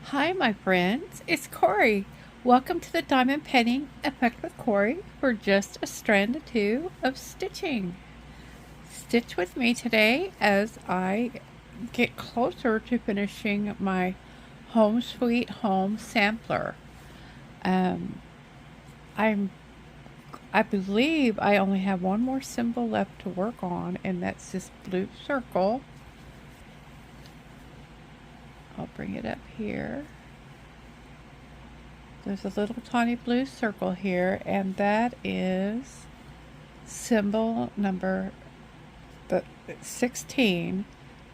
Hi, my friends. It's Corey. Welcome to the Diamond Penning Effect with Corey for just a strand or two of stitching. Stitch with me today as I get closer to finishing my Home Sweet Home sampler. Um, I'm I believe I only have one more symbol left to work on, and that's this blue circle. I'll bring it up here. There's a little tiny blue circle here, and that is symbol number 16,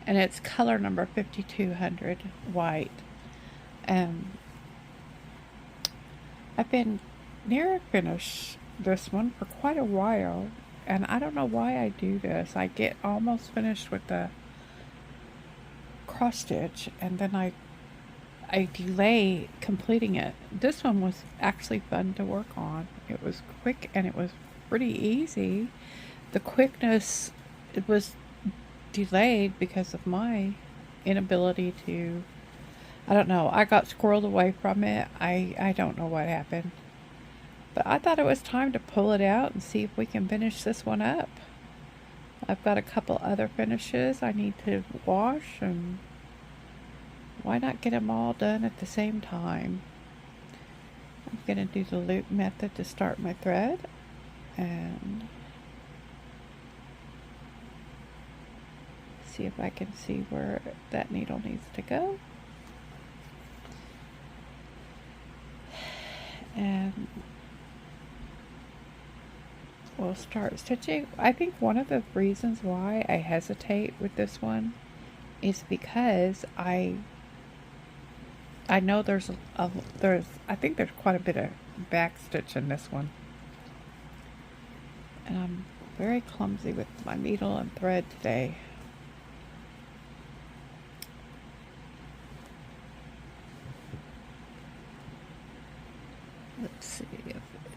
and it's color number 5200 white. Um, I've been near finish this one for quite a while, and I don't know why I do this. I get almost finished with the cross stitch, and then I delay completing it. This one was actually fun to work on. It was quick and it was pretty easy. The quickness, it was delayed because of my inability to, I don't know, I got squirreled away from it. I don't know what happened. But I thought it was time to pull it out and see if we can finish this one up. I've got a couple other finishes I need to wash, and why not get them all done at the same time? I'm going to do the loop method to start my thread, and see if I can see where that needle needs to go. And we'll start stitching. I think one of the reasons why I hesitate with this one is because I know there's I think there's quite a bit of back stitch in this one, and I'm very clumsy with my needle and thread today. Let's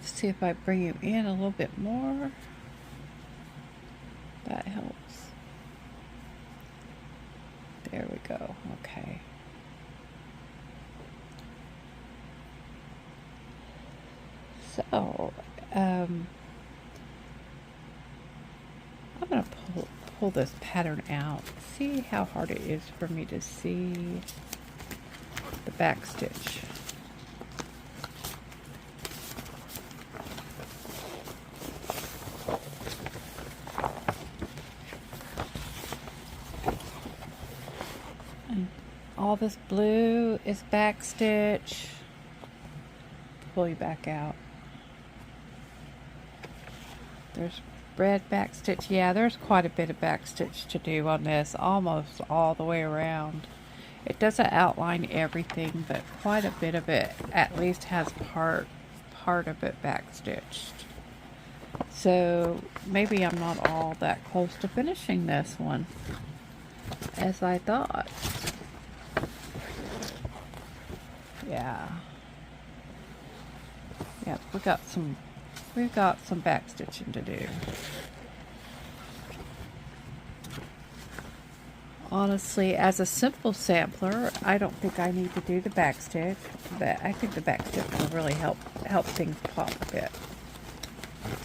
see if I bring you in a little bit more. That helps. There we go. Okay. So, I'm going to pull this pattern out. See how hard it is for me to see the back stitch. And all this blue is back stitch. Pull you back out. There's red back stitch. Yeah, there's quite a bit of back stitch to do on this, almost all the way around. It doesn't outline everything, but quite a bit of it at least has part of it back stitched. So maybe I'm not all that close to finishing this one as I thought. Yeah. Yep, we've got some back stitching to do. Honestly, as a simple sampler, I don't think I need to do the back stitch, but I think the back stitch will really help things pop a bit.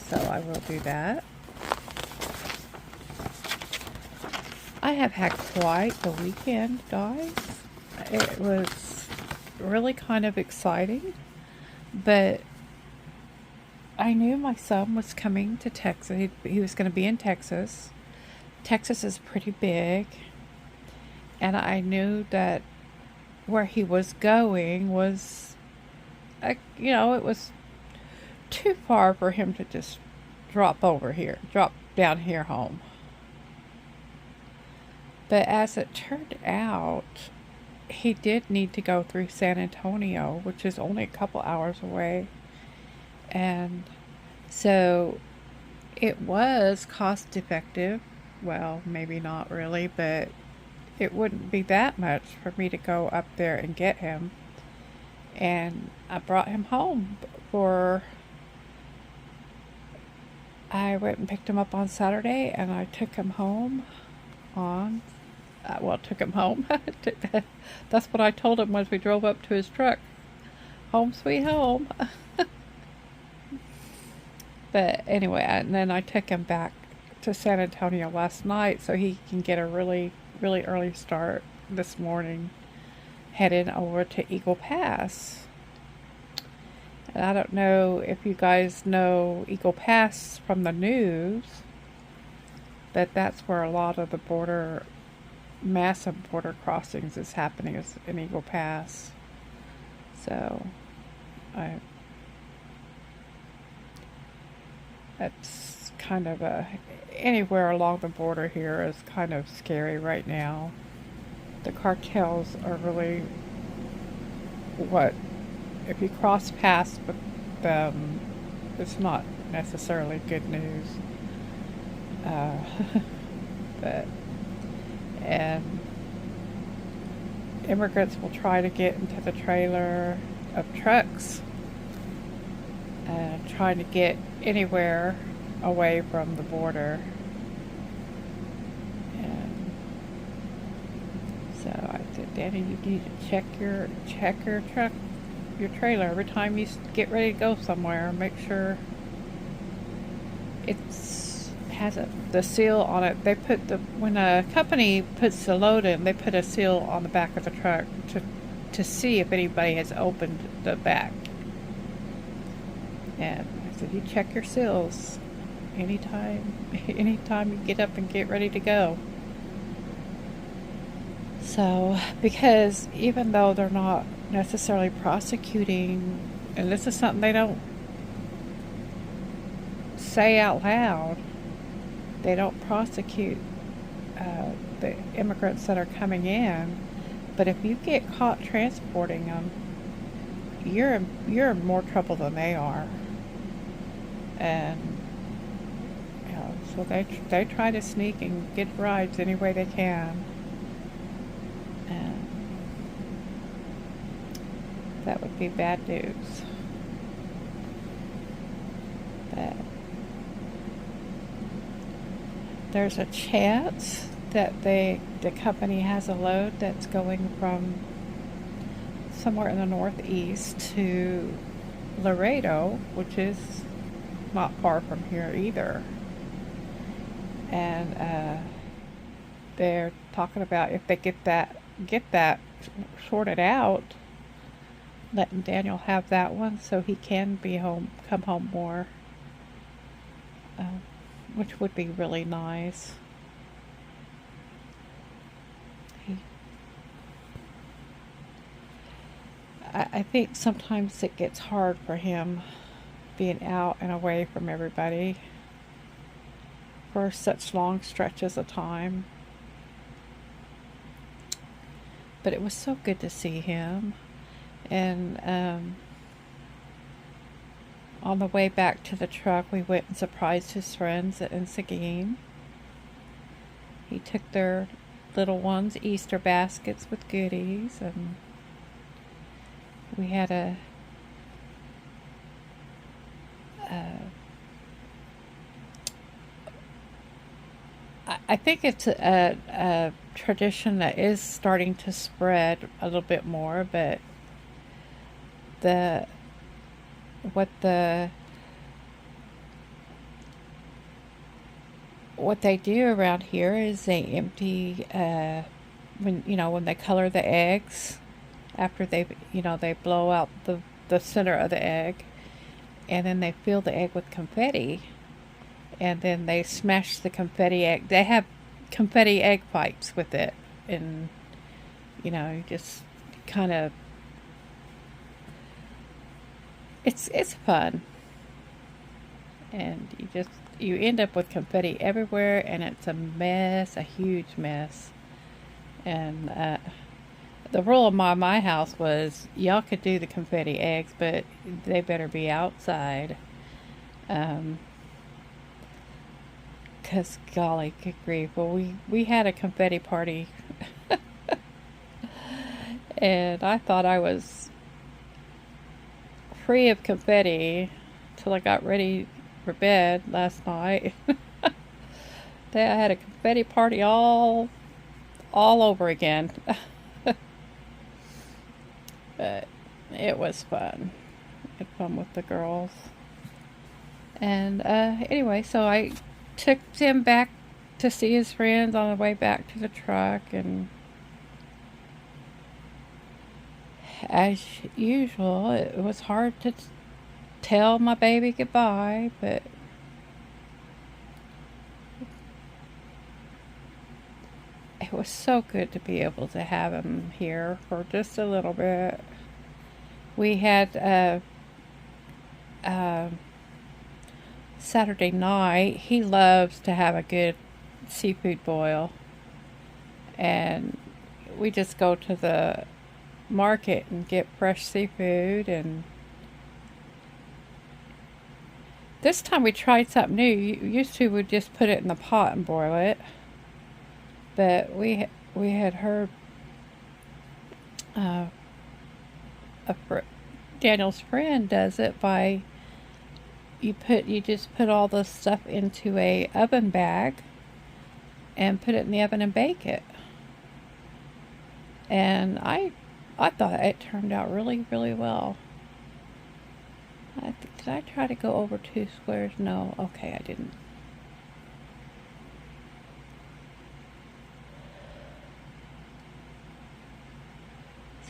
So I will do that. I have had quite the weekend, guys. It was really kind of exciting, but I knew my son was coming to Texas. He was going to be in Texas. Texas is pretty big, and I knew that where he was going was, it was too far for him to just drop down here home. But as it turned out, he did need to go through San Antonio, which is only a couple hours away. And so it was cost effective. Well, maybe not really, but it wouldn't be that much for me to go up there and get him. And I brought him home I went and picked him up on Saturday, and I took him home on well, took him home. That's what I told him once we drove up to his truck. Home sweet home. But anyway, and then I took him back to San Antonio last night so he can get a really, really early start this morning, heading over to Eagle Pass. And I don't know if you guys know Eagle Pass from the news, but that's where a lot of the massive border crossings is happening, is in Eagle Pass. So, that's kind of anywhere along the border here is kind of scary right now. The cartels are really if you cross paths with them, it's not necessarily good news. And immigrants will try to get into the trailer of trucks and trying to get anywhere away from the border. And so I said, Danny, you need to check your truck, your trailer every time you get ready to go somewhere. Make sure has the seal on it. They put when a company puts the load in, they put a seal on the back of the truck to see if anybody has opened the back. And I said, you check your seals anytime you get up and get ready to go. So, because even though they're not necessarily prosecuting, and this is something they don't say out loud, they don't prosecute the immigrants that are coming in, but if you get caught transporting them, you're in more trouble than they are. And so they try to sneak and get rides any way they can, and that would be bad news. But there's a chance that the company has a load that's going from somewhere in the northeast to Laredo, which is not far from here either. And they're talking about if they get that sorted out, letting Daniel have that one so he can come home more, which would be really nice. I think sometimes it gets hard for him being out and away from everybody for such long stretches of time. But it was so good to see him. And on the way back to the truck, we went and surprised his friends in Seguin. He took their little ones Easter baskets with goodies, and we had I think it's a tradition that is starting to spread a little bit more, but what they do around here is they empty when they color the eggs after they blow out the center of the egg, and then they fill the egg with confetti, and then they smash the confetti egg. They have confetti egg fights with it, and you just kind of it's fun, and you end up with confetti everywhere, and it's a huge mess. And the rule of my house was y'all could do the confetti eggs, but they better be outside. 'Cause golly, good grief. Well, we had a confetti party and I thought I was free of confetti till I got ready for bed last night. I had a confetti party all all over again. But it was fun. Had fun with the girls. And anyway, so I took him back to see his friends on the way back to the truck, and as usual, it was hard to tell my baby goodbye, but it was so good to be able to have him here for just a little bit. We had Saturday night. He loves to have a good seafood boil, and we just go to the market and get fresh seafood. And this time we tried something new. Used to we'd just put it in the pot and boil it, but we had heard Daniel's friend does it by you just put all the stuff into a oven bag and put it in the oven and bake it. And I thought it turned out really, really well. Did I try to go over 2 squares? No. Okay, I didn't.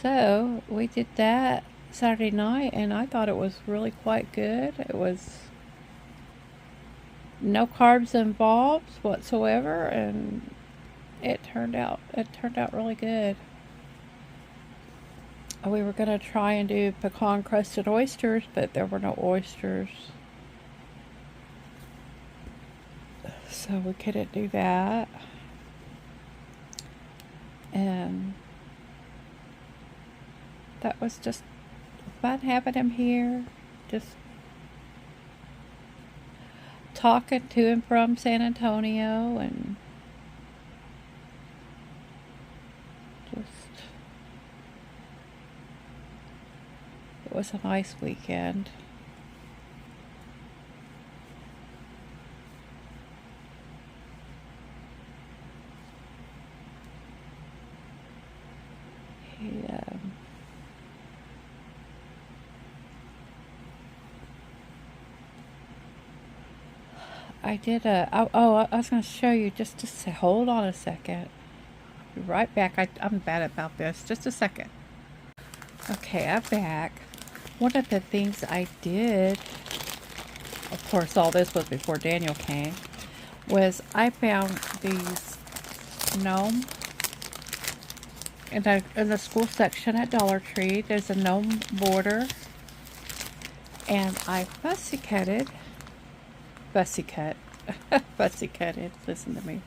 So we did that Saturday night, and I thought it was really quite good. It was no carbs involved whatsoever, and it turned out really good. We were going to try and do pecan crusted oysters, but there were no oysters, so we couldn't do that. And that was just fun having him here, just talking to him from San Antonio, and just, it was a nice weekend. I did I was going to show you, just to say, hold on a second. Be right back. I'm bad about this. Just a second. Okay, I'm back. One of the things I did, of course, all this was before Daniel came, was I found these gnome in the school section at Dollar Tree. There's a gnome border, and I fussy cutted. Listen to me.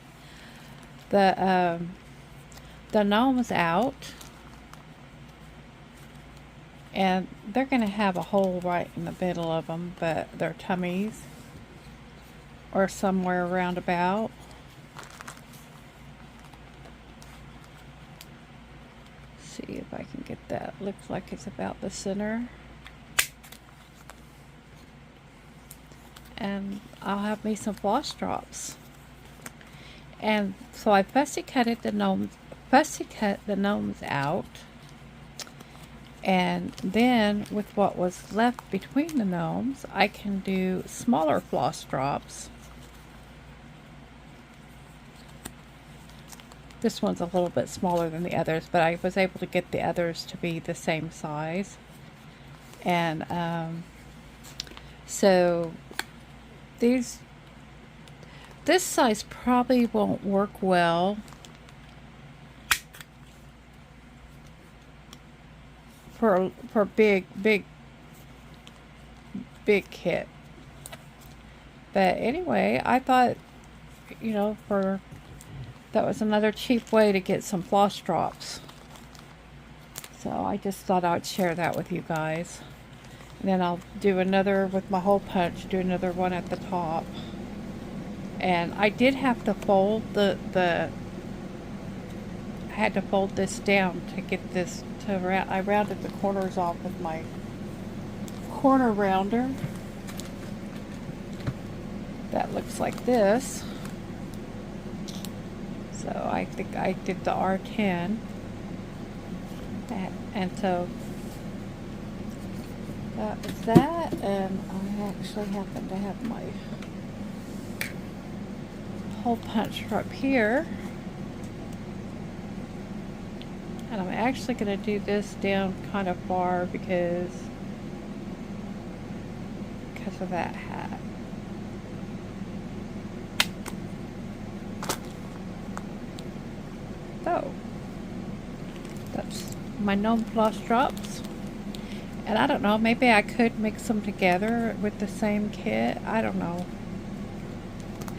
The gnomes out, and they're gonna have a hole right in the middle of them, but their tummies are somewhere around about. See if I can get that. Looks like it's about the center. And I'll have me some floss drops. And so I fussy cut the gnomes out. And then with what was left between the gnomes, I can do smaller floss drops. This one's a little bit smaller than the others, but I was able to get the others to be the same size. And so this size probably won't work well for big kit. But anyway, I thought, that was another cheap way to get some floss drops. So I just thought I'd share that with you guys. And then I'll do another with my hole punch, do another one at the top. And I did have to fold I had to fold this down to get this I rounded the corners off with my corner rounder. That looks like this. So I think I did the R10. And so that was that, and I actually happen to have my hole puncher up here. And I'm actually going to do this down kind of far because of that hat. So that's my gnome floss drops. And I don't know, maybe I could mix them together with the same kit. I don't know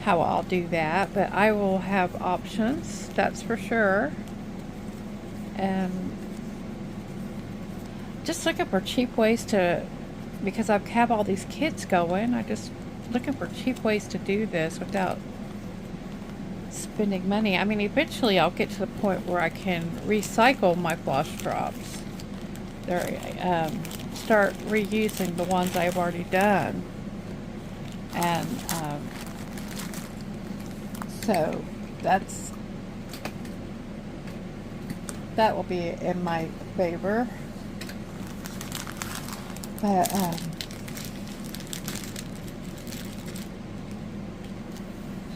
how I'll do that, but I will have options, that's for sure. And just looking for cheap ways to, because I have all these kits going, I just looking for cheap ways to do this without spending money. I mean, eventually I'll get to the point where I can recycle my floss drops. Start reusing the ones I've already done. And so that will be in my favor. But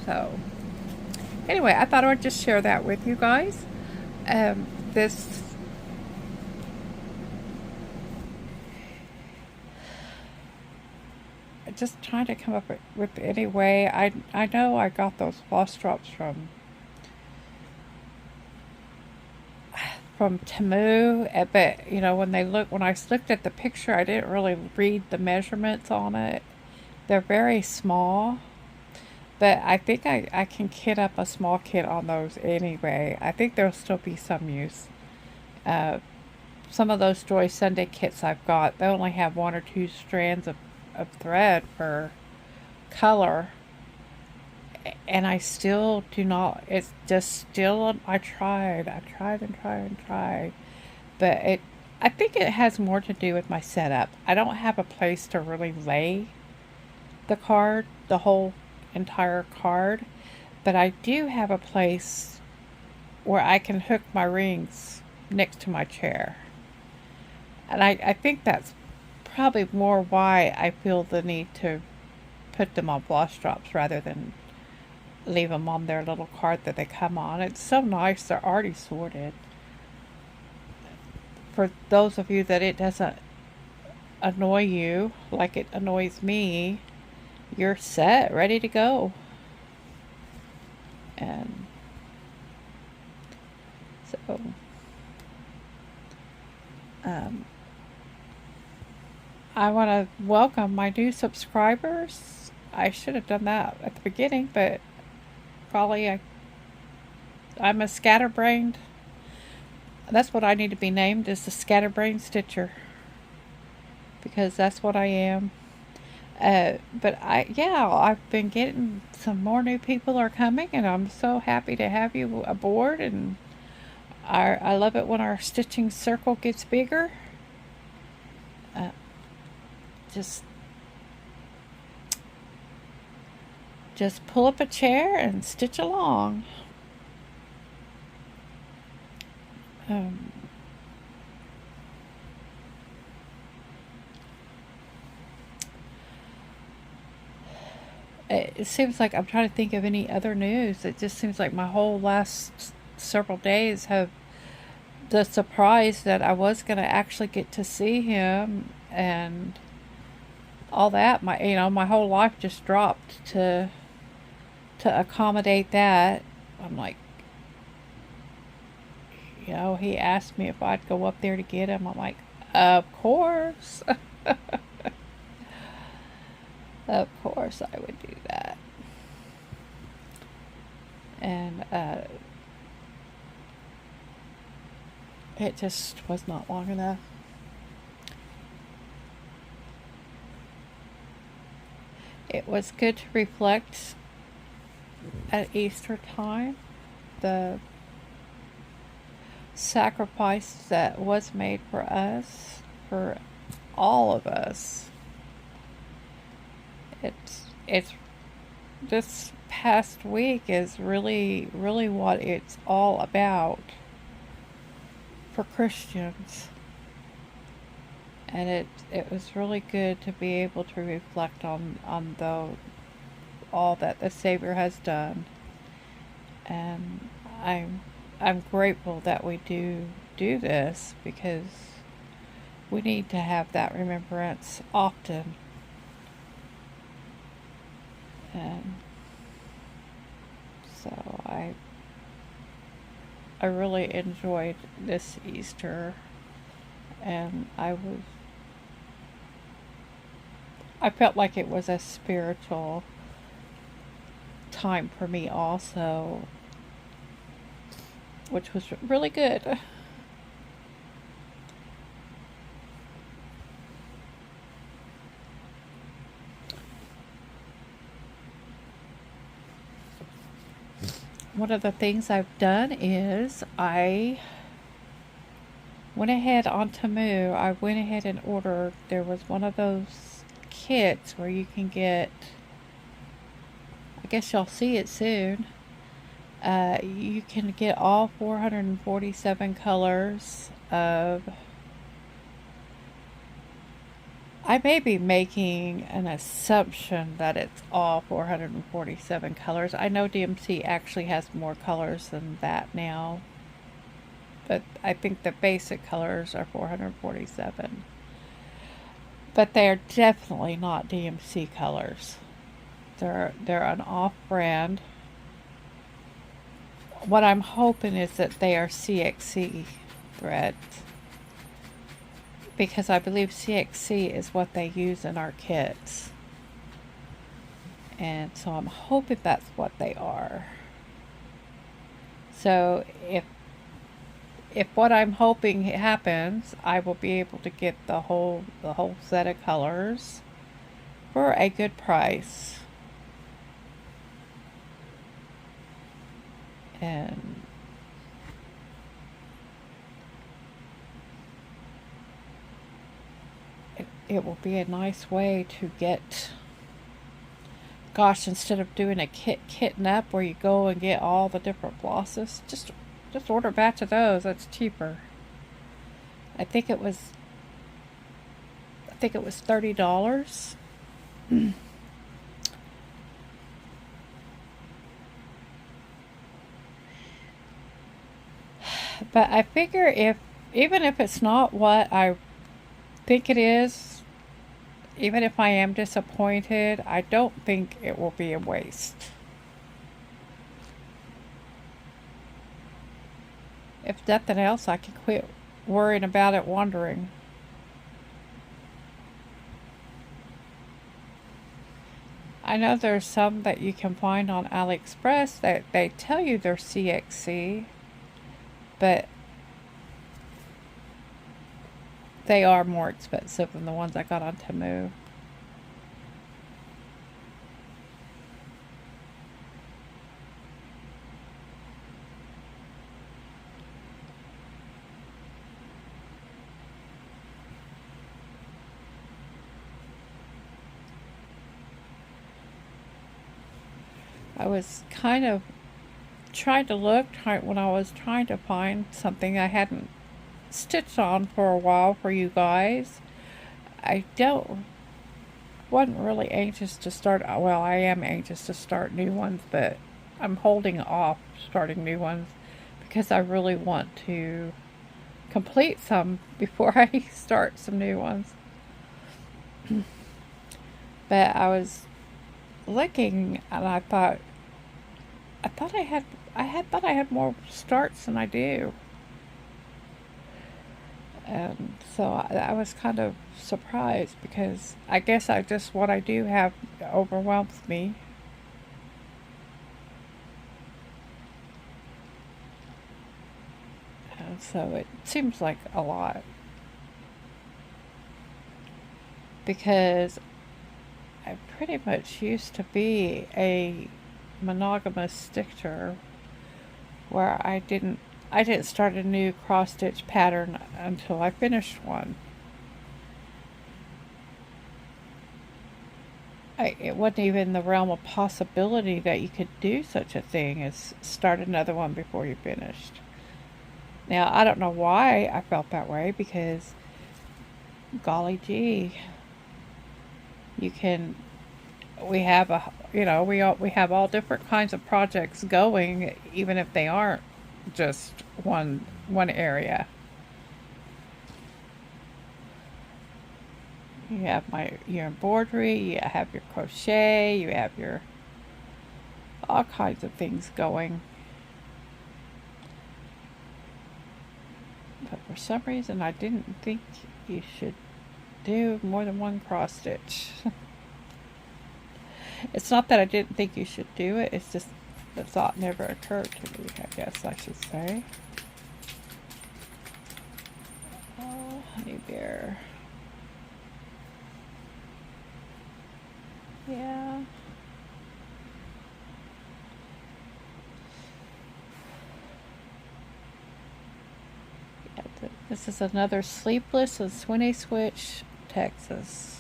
so anyway, I thought I would just share that with you guys. This just trying to come up with any way. I know I got those floss drops from Temu, but you know, when I looked at the picture, I didn't really read the measurements on it. They're very small, but I think I can kit up a small kit on those anyway. I think there'll still be some use. Some of those Joy Sunday kits I've got, they only have 1 or 2 strands of thread per color, and I still do not, it's just still, I tried and tried, but I think it has more to do with my setup. I don't have a place to really lay the whole entire card, but I do have a place where I can hook my rings next to my chair, and I think that's probably more why I feel the need to put them on floss drops rather than leave them on their little card that they come on. It's so nice, they're already sorted. For those of you that it doesn't annoy you like it annoys me, you're set, ready to go. And so I want to welcome my new subscribers. I should have done that at the beginning, but probably I'm a scatterbrained. That's what I need to be named, is the scatterbrained stitcher, because that's what I am. But I've been getting some more new people are coming, and I'm so happy to have you aboard. And I love it when our stitching circle gets bigger. Just pull up a chair and stitch along. It seems like I'm trying to think of any other news. It just seems like my whole last several days have the surprise that I was going to actually get to see him and all that. My whole life just dropped to accommodate that. I'm like, he asked me if I'd go up there to get him. I'm like, of course. Of course I would do that. And it just was not long enough. It was good to reflect at Easter time the sacrifice that was made for us, for all of us. It's just past week is really, really what it's all about for Christians. And it was really good to be able to reflect on all that the Savior has done. And I'm grateful that we do this, because we need to have that remembrance often. And so I really enjoyed this Easter, and I felt like it was a spiritual time for me also, which was really good. One of the things I've done is I went ahead on Temu. I went ahead and ordered. There was one of those kits where you can get, I guess you'll see it soon. You can get all 447 colors of, I may be making an assumption that it's all 447 colors. I know DMC actually has more colors than that now, but I think the basic colors are 447. But they are definitely not DMC colors. They're an off-brand. What I'm hoping is that they are CXC threads, because I believe CXC is what they use in our kits. And so I'm hoping that's what they are. So if what I'm hoping happens, I will be able to get the whole set of colors for a good price. And it will be a nice way to get, gosh, instead of doing a kitten up where you go and get all the different glosses, just order a batch of those. That's cheaper. I think it was $30. But I figure even if it's not what I think it is, even if I am disappointed, I don't think it will be a waste. If nothing else, I can quit worrying about it wandering. I know there's some that you can find on AliExpress that they tell you they're CXC, but they are more expensive than the ones I got on Temu. I was kind of trying to look when I was trying to find something I hadn't stitched on for a while for you guys. I wasn't really anxious to start. Well, I am anxious to start new ones, but I'm holding off starting new ones because I really want to complete some before I start some new ones. But I was looking and I thought I had more starts than I do. And so I was kind of surprised, because I guess what I do have overwhelms me. And so it seems like a lot, because I pretty much used to be a monogamous stitcher where I didn't start a new cross stitch pattern until I finished one. it wasn't even the realm of possibility that you could do such a thing as start another one before you finished. Now, I don't know why I felt that way, because golly gee, you can, we have a, we have all different kinds of projects going, even if they aren't just one area. You have your embroidery, you have your crochet, you have your all kinds of things going. But for some reason, I didn't think you should do more than one cross stitch. It's not that I didn't think you should do it, it's just the thought never occurred to me, I guess I should say. Oh, honey bear. Yeah. This is another Sleepless in Swinney Switch, Texas.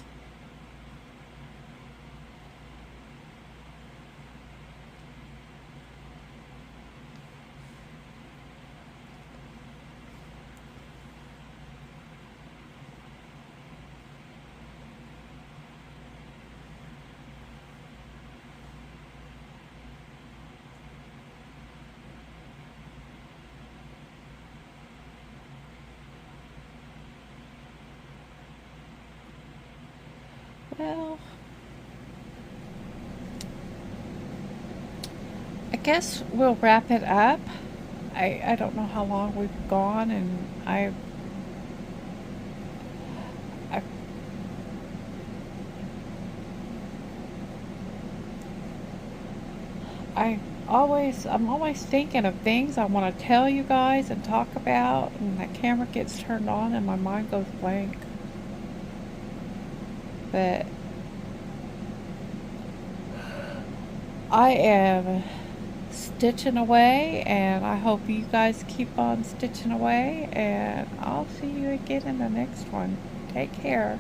Well, I guess we'll wrap it up. I don't know how long we've gone, and I I'm always thinking of things I want to tell you guys and talk about, and the camera gets turned on and my mind goes blank. But I am stitching away, and I hope you guys keep on stitching away, and I'll see you again in the next one. Take care.